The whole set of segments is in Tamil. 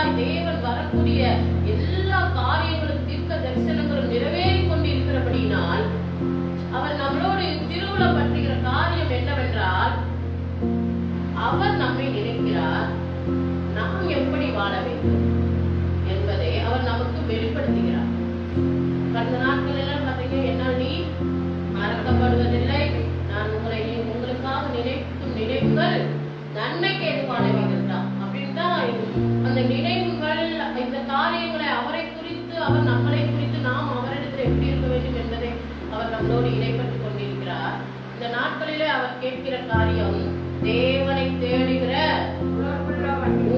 முன்பதாய் தேவன் வரக்கூடிய எல்லா காரியங்களும் தீர்க்க தரிசனங்களும் நிறைவேறி கொண்டிருக்கிறபடியினால் அவர் நம்மளோடு திருவுள பற்றுகிற காரியம் என்னவென்றால், அவர் நம்மை நினைக்கிறார், நாம் எப்படி வாழ வேண்டும் என்பதை அவர் நமக்கு வெளிப்படுத்துகிறார். கடந்த நாட்கள் எல்லாம் பார்த்தீங்க, என்னால் நீ மறக்கப்படுவதில்லை, நான் உங்களுக்காக நினைக்கும் நினைவுகள் நன்மைக்கு ஏதுவானவைகள் தான் அப்படின்னு தான். அந்த நினைவுகள், இந்த காரியங்களை அவரை குறித்து, அவர் நம்மளை குறித்து, நாம் அவரிடத்தில் எப்படி இருக்க வேண்டும் என்பதை அவர் நம்மளோடு இடைப்பட்டுக் கொண்டிருக்கிறார். இந்த நாட்களிலே அவர் கேட்கிற காரியம், தேவனை தேடுகிற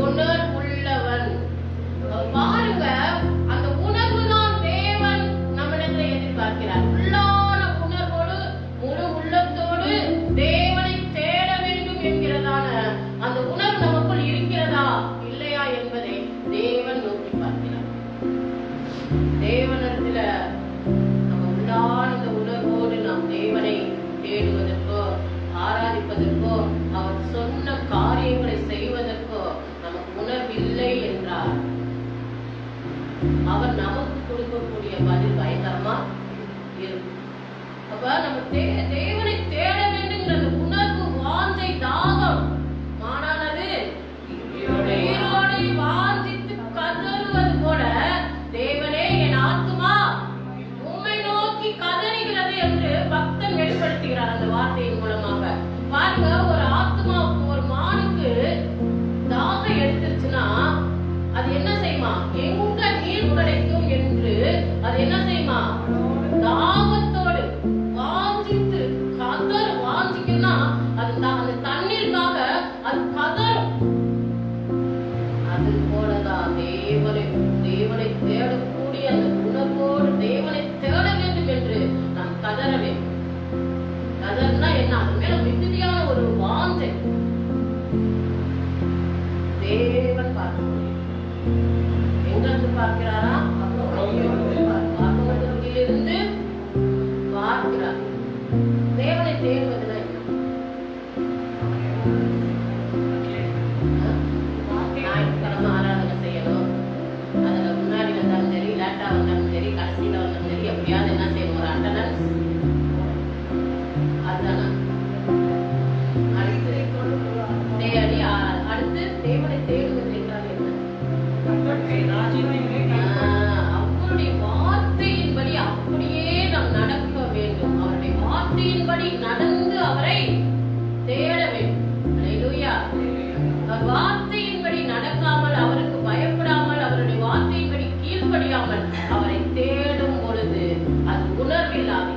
உணர்வுள்ளவன். பாருங்க, அந்த உணர்வு தான் தேவன் நம்மிடத்துல எதிர்பார்க்கிறார். உள்ளான உணர்வோடு, முழு உள்ளத்தோடு தேவனை தேட வேண்டும் என்கிறதான அந்த உணர்வு நமக்குள் இருக்கிறதா இல்லையா என்பதை தேவன் நோக்கி பார்க்கிறார். தேவனிடத்துல நம்ம உள்ளான இந்த உணர்வோடு நாம் தேவனை தேடுவதற்கோ ஆராதிப்பதற்கோ அவர் சொன்ன காரியங்களை செய்வதற்கோ நமக்கு உணர்வு இல்லை என்றால் அவர் நமக்கு கொடுக்கக்கூடிய பதில் பயங்கரமா இருக்கும். அப்ப நம்ம தேவனை தேட வேண்டுங்கிற உணர்வு, வாஞ்சை, தாகம் மானானது உயிரோடு வாஞ்சித்து கதறுவது போல, தேவனே என் ஆத்துமா உம்மை நோக்கி கதறுகிறது என்று பக்தன் வெளிப்படுத்துகிறார் அந்த வார்த்தையின் மூலமாக. பாருங்க, ஒரு ஆத்மா, ஒரு மானுக்கு தாகம் எடுத்துருச்சுன்னா அது என்ன செய்யுமா? எங்க நீர் கிடைக்கும் என்று அது என்ன செய்யுமா? தாகத்தோடு வாஞ்சித்து கதறு. வாஞ்சிக்குன்னா அது அந்த தண்ணீருக்காக அது கதறும். அது போலதான் தேவனை தேடக்கூடிய அந்த உணர்வோடு தேவனை தேட வேண்டும் என்று நாம் கதற வேண்டும். கதர்னா என்ன? அது மேல மிகுதியான ஒரு வாஞ்சை. தேவன் பார்க்க எங்கிருந்து பார்க்கிறாரா? இருந்து பார்க்கிறார். தேவனை தேடுவதுனா ஞாயிற்றுக்கிழமை ஆராதனை செய்யணும். அதுல முன்னாடி வந்தாலும் சரி, லேட்டா வந்தாலும் சரி, கடைசியில வந்தாலும் சரி, எப்படியாவது என்ன செய்யணும்? ஒரு அட்டனன்ஸ். அதுதானா? அடுத்து தேவனை தேடுவது என்றால் என்ன? அவருடைய வார்த்தையின்படி அப்படியே நாம் நடக்க வேண்டும். அவருடைய வார்த்தையின்படி நடந்து அவரை தேட வேண்டும். அல்லேலூயா. வார்த்தையின்படி நடக்காமல், அவருக்கு பயப்படாமல், அவருடைய வார்த்தையின்படி கீழ்ப்படியாமல் அவரை தேடும் பொழுது அது உணர்வில்லாத.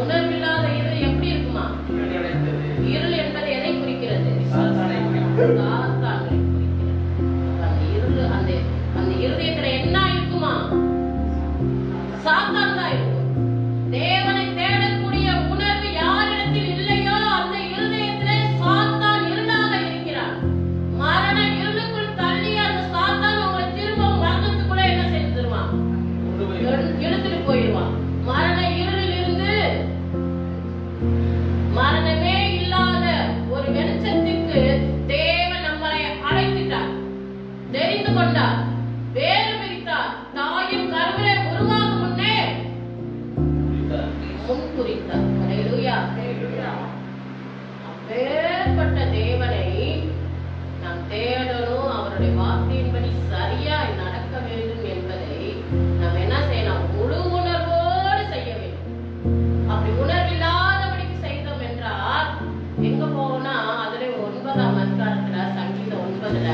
உணர்வில்லாத இது எப்படி இருக்குமா? இருள் என்பது எதை குறிக்கிறது? சாத்தானை குறிக்கிறது. அந்த இருதயத்துல என்ன இருக்குமா? சாத்தான் தான் இருக்கும். தேவனை தேடக்கூடிய உணர்வு யாரிடத்தில் இல்லையோ அந்த இருதயத்திலே சாத்தான் இருளாக இருக்கிறான். மரண இருளுக்குள் தள்ளி அந்த சாத்தான் உங்களை திரும்ப மரணத்துக்குள்ள என்ன செஞ்சிருவான்? இழுத்துட்டு போயிடுவான். மரண இருளில் இருந்து மரணமே இல்லாத ஒரு வெளிச்சத்துக்கு தேவன் நம்மளை அழைத்துட்டார், தெரிந்து கொண்டார், வேறு பிரித்தார். தாயின் கருவிலே உருவாகும் முன்னே முன் குறித்தார். அல்லேலூயா. அப்பேற்பட்ட தேவனை நாம் தேடணும். அவருடைய வார்த்தையின்படி சரியாய் நடக்க வேண்டும் என்பதை நாம் என்ன செய்யணும்? முழு உணர்வோடு செய்ய வேண்டும். அப்படி உணர்வில்லாதபடிக்கு செய்தோம் என்றால் எங்க போவோம்னா, அதுல 9ஆம் அதிகாரத்துல சங்கீதம் 9ல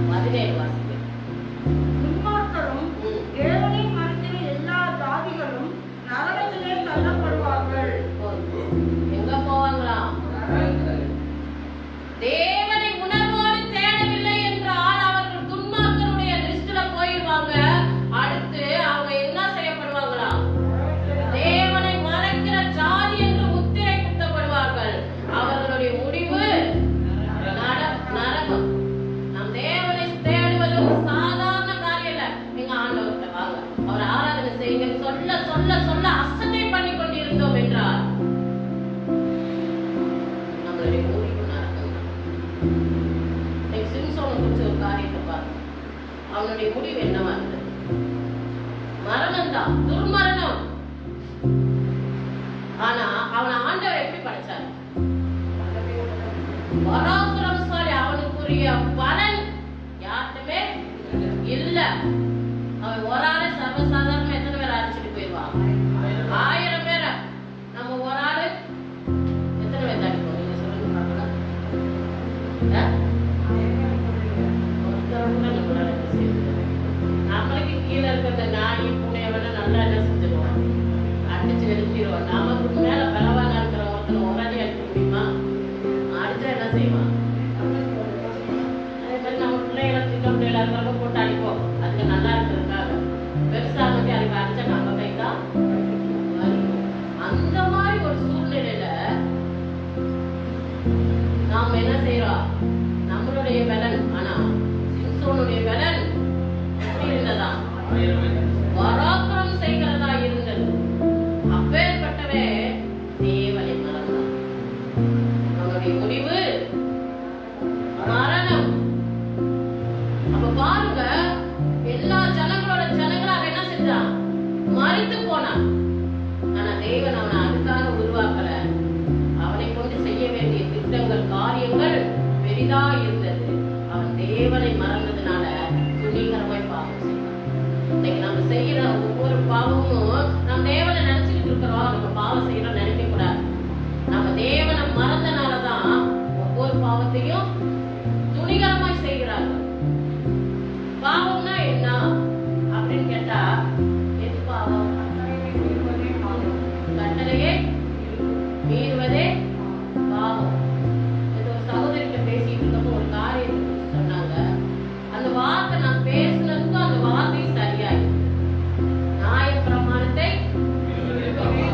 17 வாசிக்கிறேன். துன்மார்க்கரும் தேவனை மறுக்கிற எல்லா ஜாதிகளும் நரகத்திலே தள்ளப்படுவார்கள். எங்க போவாங்களாம்? தேவனை உணர்வோடு தேடவில்லை என்றால் அவர்கள் துன்மார்க்கருடைய லிஸ்ட்ல போயிடுவாங்க. அடுத்து அவங்க என்ன செய்யப்படுவாங்களாம்? தேவனை மறைக்கிற ஜாதி என்று முத்திரை குத்தப்படுவார்கள். அவர்களுடைய முடிவு நரகம். நாம் தேவனை தேடுவது குறிச்ச ஒரு காரியத்தை பாருங்க. அவனுடைய முடிவு என்னவா இருந்தது? மரணம் தான், துர்மரணம். ஆனா அவன் ஆண்டவர் எப்படி படைச்சாரு? பராக்கிரமசாலி. அவனுக்குரிய பலன் யாருமே இல்ல. அவன் ஒரு ஆளு சர்வசாதாரண எத்தனை பேர் அடிச்சுட்டு போயிடுவான்? 1000 பேரை. நம்ம ஒரு ஆளு எத்தனை பேர் அடிப்போம்? நீங்க சொல்லுங்க பார்க்கலாம். நம்மளுக்கு கீழே இருக்கிற நாய் பூனையவெல்லாம் நல்லா என்ன செஞ்சிருவோம்? அடிச்சு நிறுத்திடுவோம். நமக்கு மேல பலவான இருக்கிற ஒருத்தனை ஒரு அடி அடிக்க முடியுமா? அடிச்சா என்ன செய்வான்? அதே மாதிரி நம்ம பிள்ளைகளை சின்ன பிள்ளைகளா இருக்கிறப்ப போட்டு அடிப்போம். அதுக்கு நல்லா இருக்கிறதுக்காக. பெருசா வந்து அதுக்கு அடிச்சா நம்ம கை தான் வலிக்கும். அந்த மாதிரி ஒரு சூழ்நிலையில நாம என்ன செய்யறோம்? நம்மளுடைய பலன். ஆனா சிம்சோனுடைய பலன் எப்படி இருந்ததா? பராக்கிரம் செய்கிறதா இருந்தது. அப்பேற்பட்டவே தேவனை மறந்தான். அவனுடைய முடிவு மரணம். அப்ப பாருங்க, எல்லா ஜனங்களோட ஜனங்களா என்ன செஞ்சான்? மறித்து போனான். ஆனா தேவன் அவனை அதுக்காக உருவாக்கல. அவனை கொண்டு செய்ய வேண்டிய திட்டங்கள், காரியங்கள் பெரிதா இருந்தது. அவன் தேவனை மறந்ததுனால துணிகரமாய் பாவம் செய்தான். இன்னைக்கு நம்ம செய்யற ஒவ்வொரு பாவமும் நம்ம தேவனை நினைச்சுக்கிட்டு இருக்கிறோம். நம்ம பாவம் செய்யறோம் நினைக்க கூடாது. நம்ம தேவனை மறந்தனாலதான் ஒவ்வொரு பாவத்தையும் துணிகரமாய் செய்கிறார்கள். பாவம்னா என்ன அப்படின்னு கேட்டா, எது பாவம்? கட்டளையே மீறுவதே பாவம். ஒரு சகோதரிட்ட பேசிட்டு இருக்கப்போ ஒரு காரியத்தை சொன்னாங்க. அந்த வார்த்தை நான் பேசினதுக்கும் அந்த வார்த்தை சரியாய். நியாயப்பிரமாணத்தை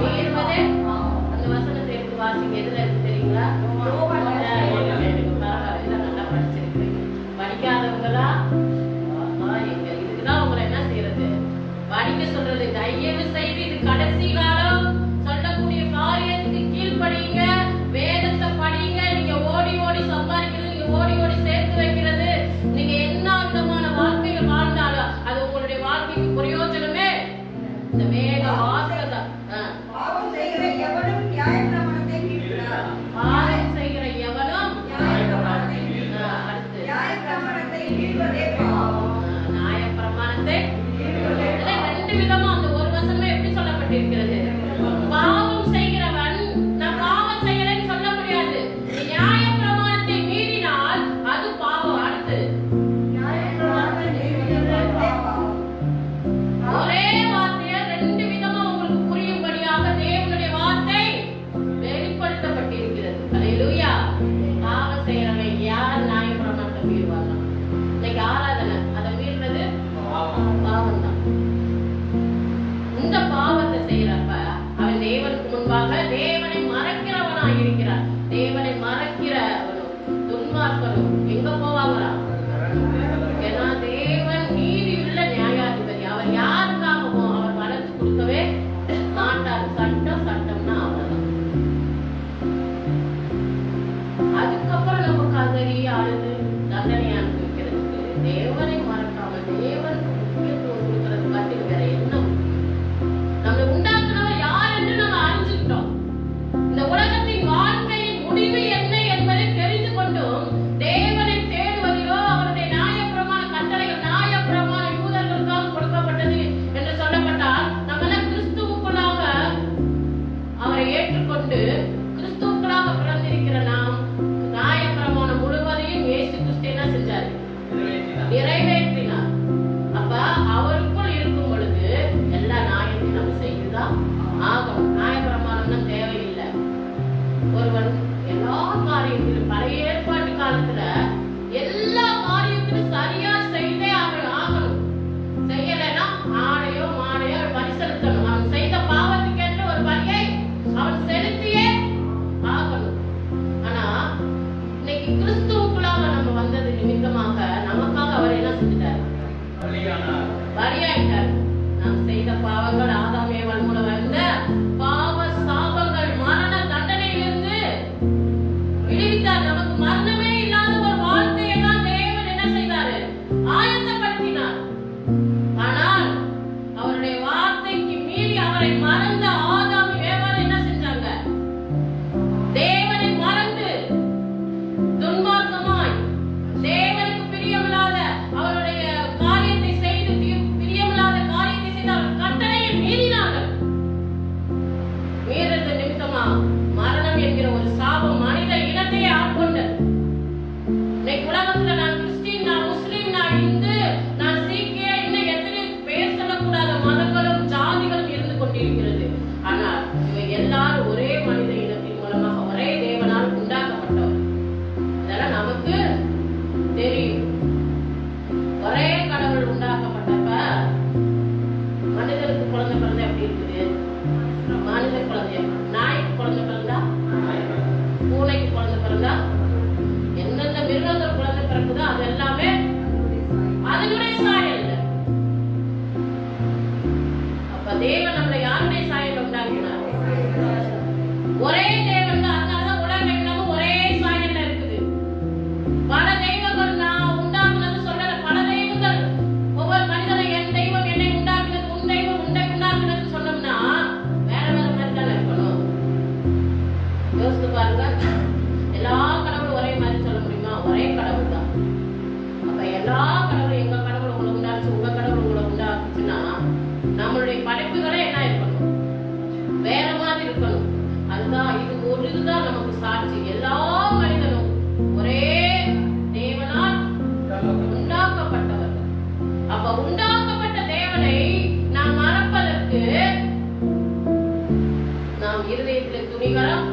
மீறுவதே. அந்த வசனத்தை எடுத்து வாசிங்க. எதுல இருக்கு தெரியுங்களா? பரவாயில்ல, நல்லா படிச்சிருக்கீங்க. படிக்காதவங்களா எங்க இதுக்குதான் உங்களை என்ன செய்யறது? படிக்க சொல்றது. தயவு செய்து இது கடைசி காலம். சொல்லக்கூடிய காரியத்துக்கு கீழ்படியுங்க. வேதத்தை படிங்க. நீங்க ஓடி ஓடி சம்பாதிக்கிறது, நீங்க ஓடி ஓடி சேர்த்து வைக்கிறது, நீங்க என்ன விதமான வாழ்க்கையை வாழ்ந்தாலும் அது உங்களுடைய வாழ்க்கைக்கு பிரயோஜனமே இந்த வேத வாசகதான். பாவம் செய்கிற எவனும் நியாயப்பிரமாணத்தை மீறுகிறான். பாவம் செய்கிற எவனும் நியாயப்பிரமாணத்தை மீறுகிறான். அடுத்து நியாயப்பிரமாணத்தை மீறுவதே பாவம். நியாயப்பிரமாணத்தை மீறுவதே. ரெண்டு விதமா அந்த ஒரு வசனமே எப்படி சொல்லப்பட்டிருக்கிறது? பாவம் செய்கிறவன் நான் பாவம் செய்யலைன்னு சொல்ல முடியாது. நியாயப்பிரமாணத்தை மீறினால் அது பாவம். அடுத்து நியாயப்பிரமாணத்தை மீறுவதே பாவம். ஒரே வார்த்தையை ரெண்டு விதமா உங்களுக்கு புரியும்படியாக தேவனுடைய வார்த்தை வெளிப்படுத்தப்பட்டிருக்கிறது. அல்லேலூயா. பாவம் செய்யறவன் யார் நியாயப்பிரமாணத்தை மீறுவாங்க? இன்னைக்கு ஆராதனை அதை மீறுறது பாவம் தான். இந்த பாவத்தை செய்யறப்ப அவன் தேவனுக்கு முன்பாக தேவனை மறக்கிறவனாக இருக்கிறான். தேவனை மறக்கிறவனும் துன்மார்க்கனும் எங்க போவாங்களா? ஏன்னா தேவன் நீதியுள்ள நியாயாதிபதி. அவர் யாருக்காகவும் அவர் வளர்த்து கொடுக்கவே மாட்டார். சட்டம் சட்டம்னா அவ்வளவுதான். அதுக்கப்புறம் நம்ம கதறி அழுது தண்டனை அனுபவிக்கிறதுக்கு தேவனை மறக்காம தேவனுக்கு முக்கியத்துவம் கொடுக்கறது காட்டி வேற என்ன? நம்மளை உண்டாக்குனவர் யார் என்று நம்ம அறிஞ்சுக்கிட்டோம். இந்த உலகத்தின் வாழ்க்கையின் முடிவு என்ன என்பதை தெரிந்து கொண்டும் தேவனை தேடுவதிலோ அவருடைய நியாயப்பிரமாண கட்டளைகள், நியாயப்பிரமாண யூதர்களுக்காக கொடுக்கப்பட்டது என்று சொல்லப்பட்டால் நம்மளாம் கிறிஸ்துவுக்குள்ளாக அவரை ஏற்றுக்கொண்டு கிறிஸ்துவுக்குள்ளாக பிறந்திருக்கிற நாம் நியாயப்பிரமாணம் முழுவதையும் இயேசு கிறிஸ்து என்ன செஞ்சாரு? நிறைவேற்றினார். அப்ப அவருக்குள் இருக்கும் பொழுது எல்லா நியாயத்தையும் நம்ம செய்துதான் ஆகணும். நியாயப்பிரமாணம்னா தேவையில்லை. ஒருவன் எல்லா காரியத்திலும் பழைய ஏற்பாட்டு காலத்துல எல்லா காரியத்திலும் சரியா செய்தே ஆகணும். செய்யலைன்னா ஆடையோ மாடையோ பலி செலுத்தணும். அவன் செய்த பாவத்துக்கேற்ற ஒரு பலியை அவன் செலுத்தியே ஆகணும். ஆனா இன்னைக்கு கிறிஸ்துவுக்குள்ளாக நம்ம வந்தது நிமித்தமாக நமக்காக அவர் என்ன செஞ்சிட்டார்? பலியாயிட்டார். நாம் செய்த பாவங்கள் ஆதாம் ஏவாள் மூலம் வந்த பாவ சாபங்கள் மரண தண்டனையிலிருந்து விடுவித்தார். நமக்கு மரணமே இல்லாத ஒரு வாழ்க்கையை தான் தேவன் என்ன நமக்கு தெரியும். ஒரே கடவுள் உண்டாக்கப்பட்டப்ப மனிதருக்கு குழந்தை பிறந்த எப்படி இருக்குது? மனித குழந்தை. நாய்க்கு குழந்தை பிறந்தா, பூனைக்கு குழந்தை பிறந்தா, எந்தெந்த மிருகங்கள் குழந்தை பிறக்குதோ அது எல்லாமே அதனுடைய சாயல். அப்ப தேவன் நம்மளை யாருடைய சாயல் உண்டாக்கினார்? ஒரே தேவன் தான். அதனாலதான் உலகம் ஒரே சாயல்ல இருக்குது. பல தெய்வங்கள் நான் உண்டாக்குனது சொல்ற பல தெய்வங்கள். ஒவ்வொரு மனிதனை என் தெய்வம் என்னை உண்டாக்குனது, உன் தெய்வம் உன்னை உண்டாக்குனது சொன்னோம்னா வேற வேற மாதிரி தானே இருக்கணும். யோசித்து பாருங்க. எல்லா கடவுளும் ஒரே மாதிரி சொல்ல முடியுமா? ஒரே கடவுள் தான். அப்ப எல்லா கடவுளும், எங்க கடவுள் உங்களை உண்டாச்சு, உங்க கடவுள் உங்களை உண்டாக்குச்சுன்னா நம்மளுடைய படைப்புகளே என்ன இருக்கணும்? வேற மாதிரி இருக்கணும். அதுதான் இதுதான் நமக்கு சாட்சி. எல்லா மனிதனும் ஒரே தேவனால் உண்டாக்கப்பட்டவர்கள். அப்ப உண்டாக்கப்பட்ட தேவனை நாம் மறப்பதற்கு நாம் இருதயத்தில் துணிகரம்